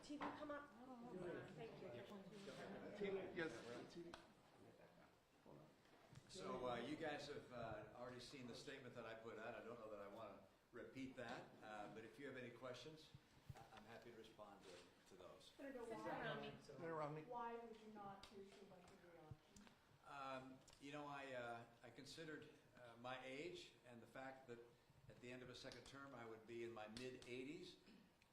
TV, come up. Thank you. Yes. So you guys have already seen the statement that I put out. I don't know that I want to repeat that, but if you have any questions, I'm happy to respond to those. Senator Romney. Senator Romney. Why would you not pursue reelection? You know, I considered my age and the fact that at the end of a second term I would be in my mid-80s,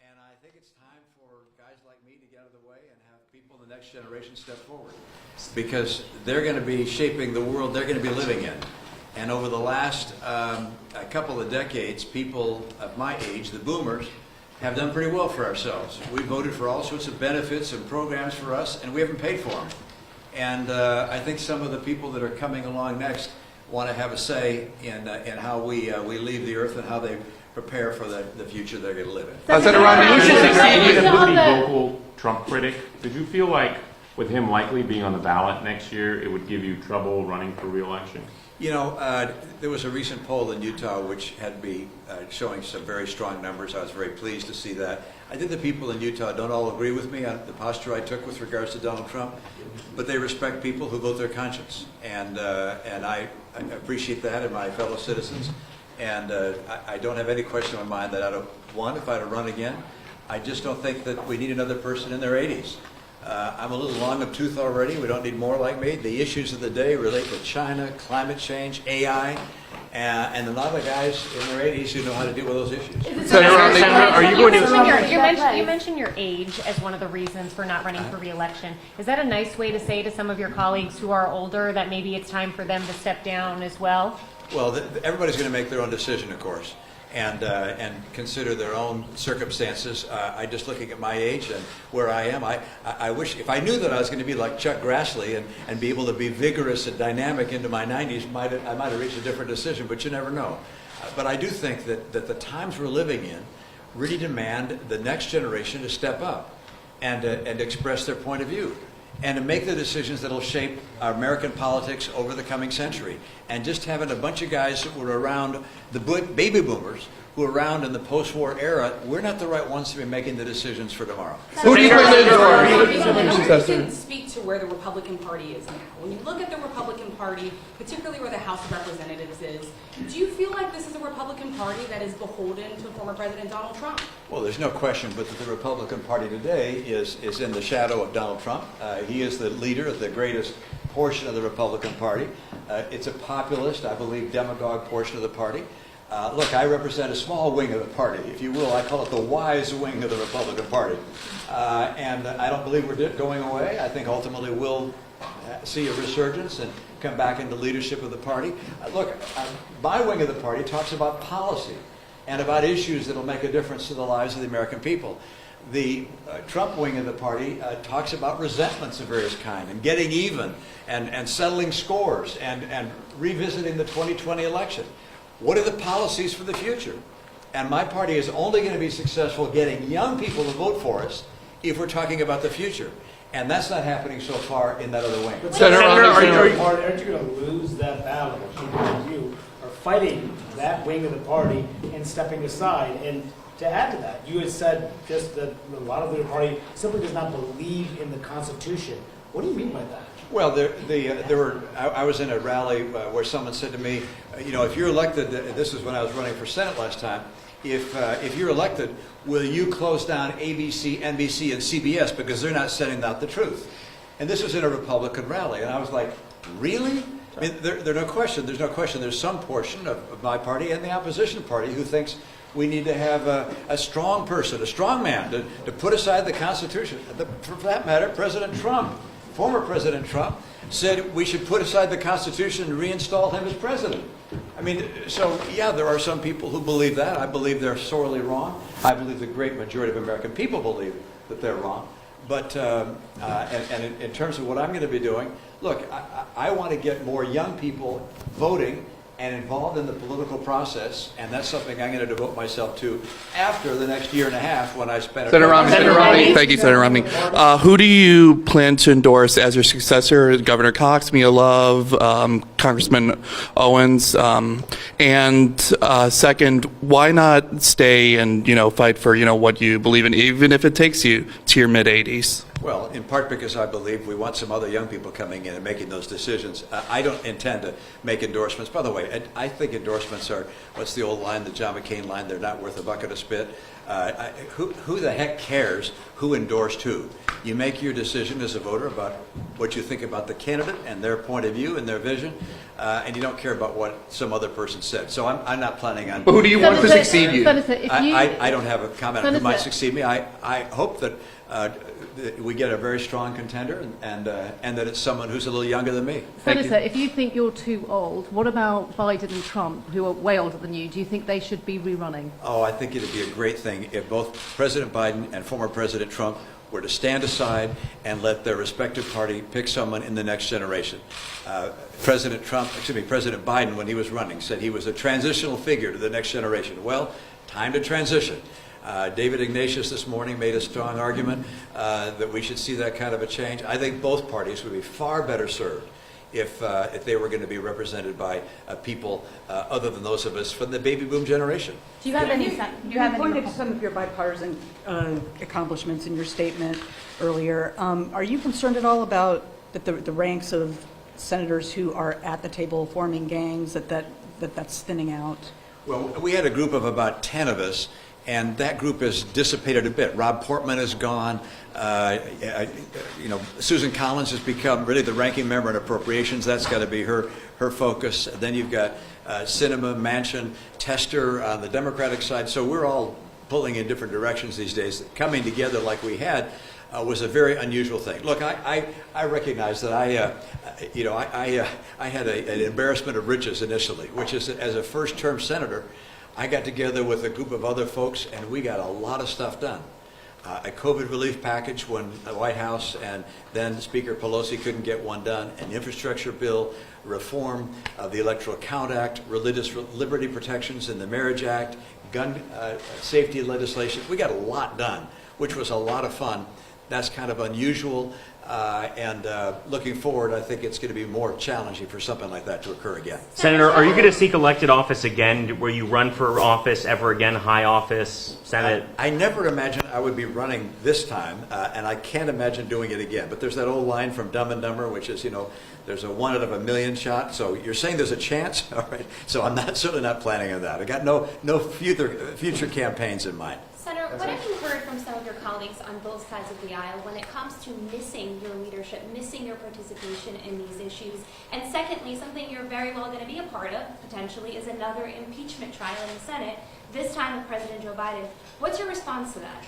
and I think it's time for guys like me to get out of the way and have people in the next generation step forward, because they're going to be shaping the world they're going to be living in. And over the last a couple of decades, people of my age, the boomers, have done pretty well for ourselves. We voted for all sorts of benefits and programs for us, and we haven't paid for them. And I think some of the people that are coming along next want to have a say in how we leave the earth and how they prepare for the future they're going to live in. Senator Romney, you should succeed. As a pretty vocal Trump critic, did you feel like with him likely being on the ballot next year, it would give you trouble running for re-election? You know, there was a recent poll in Utah which had me showing some very strong numbers. I was very pleased to see that. I think the people in Utah don't all agree with me on the posture I took with regards to Donald Trump, but they respect people who vote their conscience, and I appreciate that in my fellow citizens. And I don't have any question in my mind that if I had to run again, I just don't think that we need another person in their 80s. I'm a little long of tooth already. We don't need more like me. The issues of the day relate to China, climate change, AI, and a lot of guys in their 80s who know how to deal with those issues. Senator Romney, are you going to... You mentioned your age as one of the reasons for not running for re-election. Is that a nice way to say to some of your colleagues who are older that maybe it's time for them to step down as well? Well, everybody's going to make their own decision, of course, and consider their own circumstances. I just looking at my age and where I am, I wish if I knew that I was going to be like Chuck Grassley and be able to be vigorous and dynamic into my 90s, I might have reached a different decision, but you never know. But I do think that the times we're living in really demand the next generation to step up and express their point of view, and to make the decisions that will shape our American politics over the coming century. And just having a bunch of guys that were around, the baby boomers, who were around in the post-war era, we're not the right ones to be making the decisions for tomorrow. Who do you think You didn't speak to where the Republican Party is now. When you look at the Republican Party, particularly where the House of Representatives is, do you feel like this is a Republican Party that is beholden to former President Donald Trump? Well, there's no question but that the Republican Party today is in the shadow of Donald Trump. He is the leader of the greatest portion of the Republican Party. It's a populist, I believe, demagogue portion of the party. Look, I represent a small wing of the party, if you will. I call it the wise wing of the Republican Party. And I don't believe we're going away. I think ultimately we'll see a resurgence and come back into leadership of the party. Look, my wing of the party talks about policy and about issues that will make a difference to the lives of the American people. The Trump wing of the party talks about resentments of various kind and getting even and settling scores and revisiting the 2020 election. What are the policies for the future? And my party is only going to be successful getting young people to vote for us if we're talking about the future. And that's not happening so far in that other wing. But Senator, aren't you going to lose that battle? People you are fighting that wing of the party and stepping aside. And to add to that, you had said just that a lot of the party simply does not believe in the Constitution. What do you mean by that? Well, I was in a rally where someone said to me, you know, if you're elected, this is when I was running for Senate last time, if you're elected, will you close down ABC, NBC, and CBS because they're not sending out the truth? And this was in a Republican rally, and I was like, really? I mean, there's no question. There's some portion of my party and the opposition party who thinks we need to have a strong person, a strong man, to put aside the Constitution. For that matter, President Trump, former President Trump, said we should put aside the Constitution and reinstall him as president. I mean, so yeah, there are some people who believe that. I believe they're sorely wrong. I believe the great majority of American people believe that they're wrong. But in terms of what I'm going to be doing, look, I want to get more young people voting and involved in the political process, and that's something I'm going to devote myself to after the next year and a half when I spend it. Senator Romney. Thank you, Senator Romney. Who do you plan to endorse as your successor? Governor Cox, Mia Love, Congressman Owens, and second, why not stay and fight for what you believe in, even if it takes you to your mid-80s? Well, in part because I believe we want some other young people coming in and making those decisions. I don't intend to make endorsements. By the way, I think endorsements are, what's the old line, the John McCain line, they're not worth a bucket of spit. Who the heck cares who endorsed who? You make your decision as a voter about what you think about the candidate and their point of view and their vision, and you don't care about what some other person said. So I'm not planning on... But who do you want to succeed you? I don't have a comment on who might succeed me. I hope that we get a very strong contender and that it's someone who's a little younger than me. Senator, if you think you're too old, what about Biden and Trump, who are way older than you? Do you think they should be rerunning? Oh, I think it'd be a great thing if both President Biden and former President Trump were to stand aside and let their respective party pick someone in the next generation. President Biden, when he was running, said he was a transitional figure to the next generation. Well, time to transition. David Ignatius this morning made a strong argument that we should see that kind of a change. I think both parties would be far better served if they were going to be represented by people other than those of us from the baby boom generation. Do you have any? You pointed to some of your bipartisan accomplishments in your statement earlier. Are you concerned at all about the ranks of senators who are at the table forming gangs, that's thinning out? Well, we had a group of about 10 of us, and that group has dissipated a bit. Rob Portman is gone. Susan Collins has become really the ranking member in appropriations. That's got to be her focus. Then you've got Sinema, Manchin, Tester on the Democratic side. So we're all pulling in different directions these days. Coming together like we had was a very unusual thing. Look, I recognize that I had an embarrassment of riches initially, which is as a first-term senator, I got together with a group of other folks, and we got a lot of stuff done. A COVID relief package when the White House and then Speaker Pelosi couldn't get one done, an infrastructure bill, reform of the Electoral Count Act, religious liberty protections in the Marriage Act, gun safety legislation. We got a lot done, which was a lot of fun. That's kind of unusual, and looking forward, I think it's going to be more challenging for something like that to occur again. Senator, are you going to seek elected office again? Will you run for office ever again, high office, Senate? I never imagined I would be running this time, and I can't imagine doing it again. But there's that old line from Dumb and Dumber, which is, there's a 1 out of a million shot. So you're saying there's a chance? All right. So I'm certainly not planning on that. I got no future campaigns in mind. Senator, what have you heard from some of your colleagues on both sides of the aisle when it comes to missing your leadership, missing your participation in these issues? And secondly, something you're very well going to be a part of, potentially, is another impeachment trial in the Senate, this time with President Joe Biden. What's your response to that?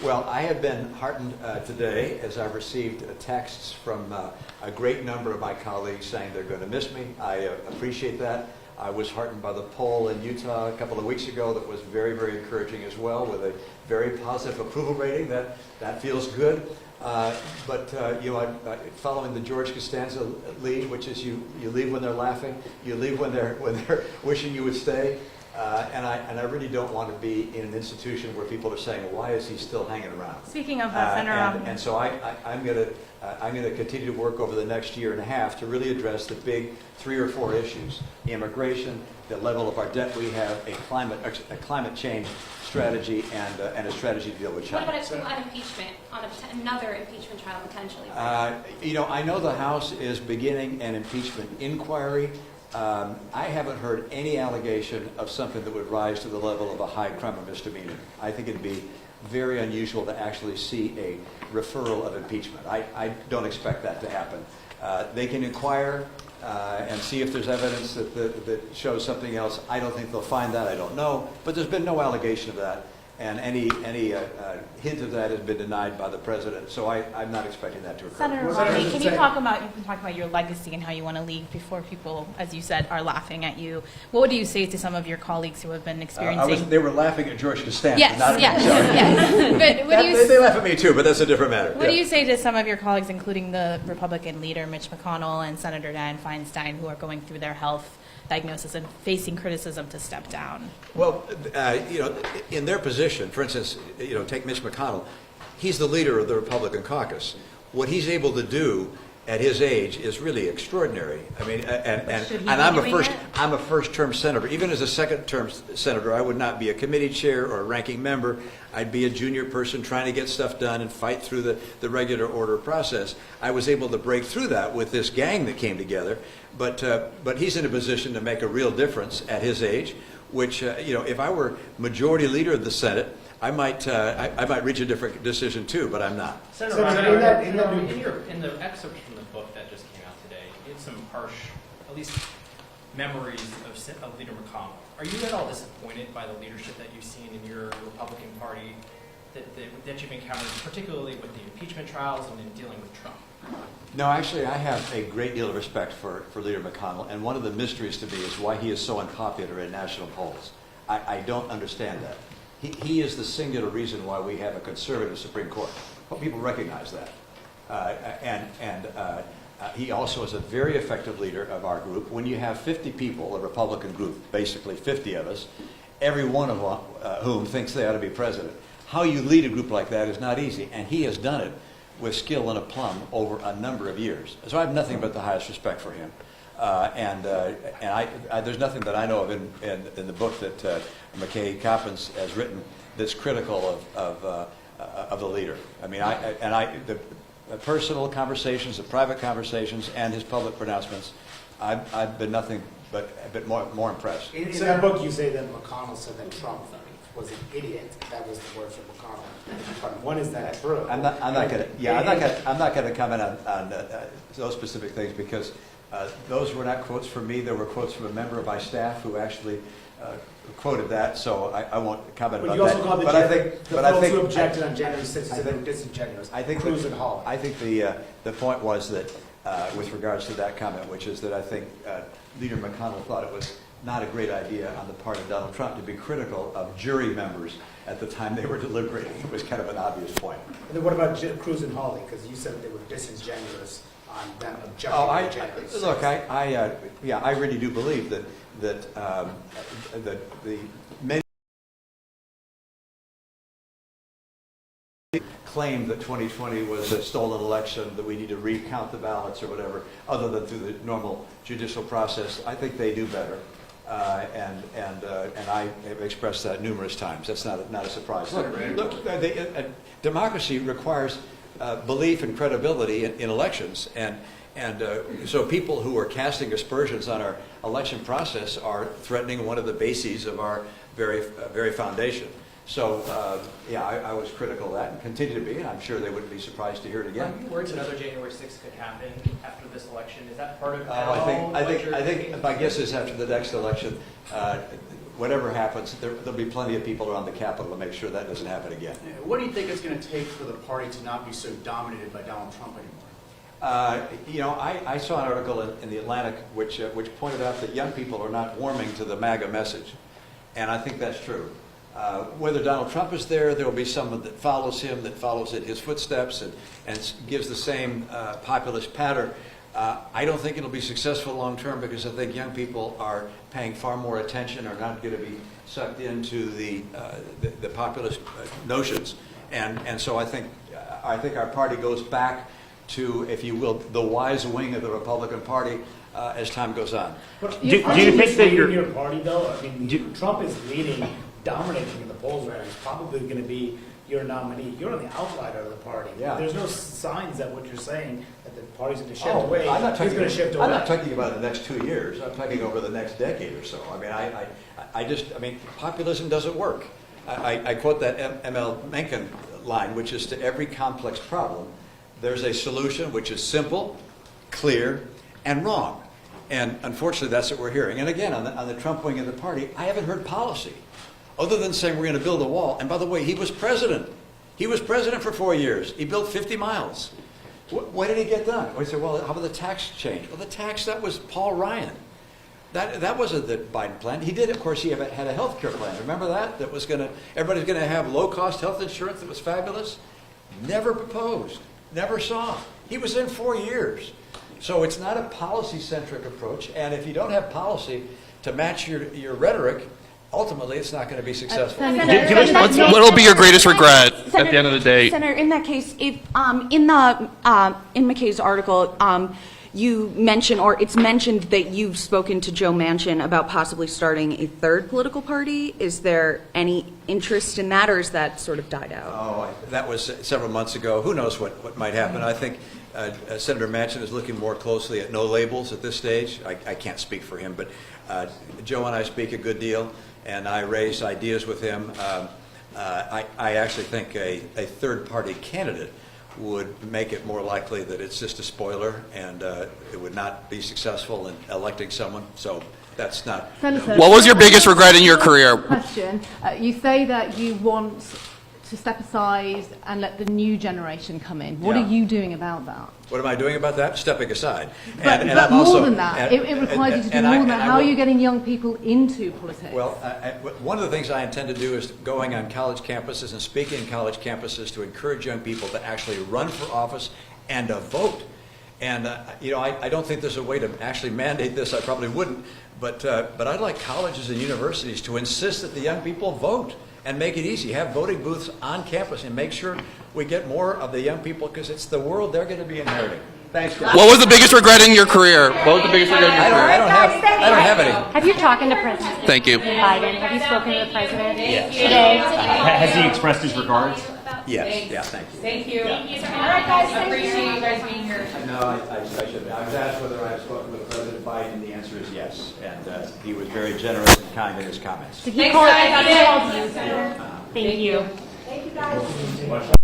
Well, I have been heartened today as I've received texts from a great number of my colleagues saying they're going to miss me. I appreciate that. I was heartened by the poll in Utah a couple of weeks ago that was very, very encouraging as well, with a very positive approval rating. That feels good. Following the George Costanza lead, which is you leave when they're laughing, you leave when they're wishing you would stay. And I really don't want to be in an institution where people are saying, why is he still hanging around? Speaking of that, Senator, and so I'm going to continue to work over the next year and a half to really address the big 3 or 4 issues: immigration, the level of our debt we have, a climate change strategy, and a strategy to deal with China. What about on impeachment, on another impeachment trial potentially? I know the House is beginning an impeachment inquiry. I haven't heard any allegation of something that would rise to the level of a high crime or misdemeanor. I think it'd be very unusual to actually see a referral of impeachment. I don't expect that to happen. They can inquire and see if there's evidence that shows something else. I don't think they'll find that. I don't know. But there's been no allegation of that. And any hint of that has been denied by the president. So I'm not expecting that to occur. Senator Well, Romney, Senator, can say- you talk about, you've been talking about your legacy and how you want to leave before people, as you said, are laughing at you. What would you say to some of your colleagues who have been experiencing? They were laughing at George Costanza, Yes, not at me. yes, Sorry. yes. But what do you They laugh at me too, but that's a different matter. What do you say to some of your colleagues, including the Republican leader Mitch McConnell and Senator Dianne Feinstein, who are going through their health diagnosis and facing criticism to step down? Well, in their position, for instance, take Mitch McConnell. He's the leader of the Republican caucus. What he's able to do at his age is really extraordinary. I mean, Should he and be doing it? I'm a first-term senator. Even as a second-term senator, I would not be a committee chair or a ranking member. I'd be a junior person trying to get stuff done and fight through the regular order process. I was able to break through that with this gang that came together. But he's in a position to make a real difference at his age. Which if I were majority leader of the Senate, I might reach a different decision too. But I'm not. Senator, in the excerpt from the book that just came out today, you had some harsh, at least memories of Leader McConnell. Are you at all disappointed by the leadership that you've seen in your Republican Party that you've encountered, particularly with the impeachment trials and in dealing with Trump? No, actually, I have a great deal of respect for Leader McConnell, and one of the mysteries to me is why he is so unpopular in national polls. I don't understand that. He is the singular reason why we have a conservative Supreme Court. Well, people recognize that. He also is a very effective leader of our group. When you have 50 people, a Republican group, basically 50 of us, every one of whom thinks they ought to be president, how you lead a group like that is not easy, and he has done it with skill and aplomb over a number of years. So I have nothing but the highest respect for him. There's nothing that I know of in the book that McKay Coppins has written that's critical of the leader. I mean, the personal conversations, the private conversations, and his public pronouncements, I've been nothing but a bit more impressed. In that book, you say that McConnell said that Trump was an idiot. That was the word for McConnell. But when is that true? I'm not going to comment on those specific things because those were not quotes from me. They were quotes from a member of my staff who actually quoted that. So I won't comment But about you also that. called the folks who objected on January 6th said they were disingenuous. Cruz and Hall. I think the point was that with regards to that comment, which is that I think Leader McConnell thought it was not a great idea on the part of Donald Trump to be critical of jury members at the time they were deliberating. It was kind of an obvious point. And then what about Cruz and Hawley? Because you said they were disingenuous on them objecting to January 6th. Look, I really do believe that the many claim that 2020 was a stolen election, that we need to recount the ballots or whatever, other than through the normal judicial process. I think they do better. And I have expressed that numerous times. That's not a surprise. Look, democracy requires belief and credibility in elections, and so people who are casting aspersions on our election process are threatening one of the bases of our very foundation. So, I was critical of that and continue to be, and I'm sure they wouldn't be surprised to hear it again. Are you worried another January 6th could happen after this election? Is that part of I think my guess is after the next election, whatever happens, there'll be plenty of people around the Capitol to make sure that doesn't happen again. What do you think it's going to take for the party to not be so dominated by Donald Trump anymore? I saw an article in the Atlantic which pointed out that young people are not warming to the MAGA message, and I think that's true. Whether Donald Trump is there will be someone that follows him, that follows in his footsteps, and gives the same populist patter. I don't think it'll be successful long term because I think young people are paying far more attention, are not going to be sucked into the populist notions, and so I think our party goes back to, if you will, the wise wing of the Republican Party as time goes on. But do you think that your party, though? I mean, Trump is leading, dominating in the polls right now. He's probably going to be your nominee. You're on the outsider of the party. Yeah. There's no signs that what you're saying that the party's going to shift away. I'm not He's going to shift away. I'm not talking about the next 2 years. I'm talking over the next decade or so. I mean, populism doesn't work. I quote that M.L. Mencken line, which is, to every complex problem, there's a solution which is simple, clear, and wrong. And unfortunately, that's what we're hearing. And again, on the Trump wing of the party, I haven't heard policy. other than saying we're going to build a wall. And by the way, he was president. He was president for 4 years. He built 50 miles. What did he get done? We said, well, how about the tax change? Well, the tax, that was Paul Ryan. That wasn't the Biden plan. He did, of course, he had a health care plan. Remember that? That was going to, everybody's going to have low-cost health insurance that was fabulous. Never proposed. Never saw. He was in 4 years. So it's not a policy-centric approach. And if you don't have policy to match your rhetoric, ultimately it's not going to be successful. What will be your greatest regret at the end of the day? Senator, in that case, if in McKay's article, you mention, or it's mentioned that you've spoken to Joe Manchin about possibly starting a third political party. Is there any interest in that, or is that sort of died out? Oh, that was several months ago. Who knows what might happen? I think Senator Manchin is looking more closely at no labels at this stage. I can't speak for him, but Joe and I speak a good deal, and I raise ideas with him. I actually think a third-party candidate would make it more likely that it's just a spoiler and it would not be successful in electing someone. So that's not... Senator, what was your biggest regret in your career? Question. You say that you want to step aside and let the new generation come in. What are you doing about that? What am I doing about that? Stepping aside. But I'm more also, than that. It requires you to do more than that. How are you getting young people into politics? Well, one of the things I intend to do is going on college campuses and speaking on college campuses to encourage young people to actually run for office and to vote. And I don't think there's a way to actually mandate this. I probably wouldn't. But I'd like colleges and universities to insist that the young people vote and make it easy. Have voting booths on campus and make sure we get more of the young people, because it's the world they're going to be inheriting. Thanks, guys. What was the biggest regret in your career? What was the biggest regret in your career? I don't have any. Have you talked to President Thank you. Biden? Have you spoken to the president Yes. today? Has he expressed his regards? Yes. Yeah. Thank you. Thank you. All right, guys. I appreciate you guys being here. No, I shouldn't. I was asked whether I have spoken with President Biden. The answer is yes, and he was very generous and kind in his comments. Did he call you, Senator? Thank you. Thank you, guys.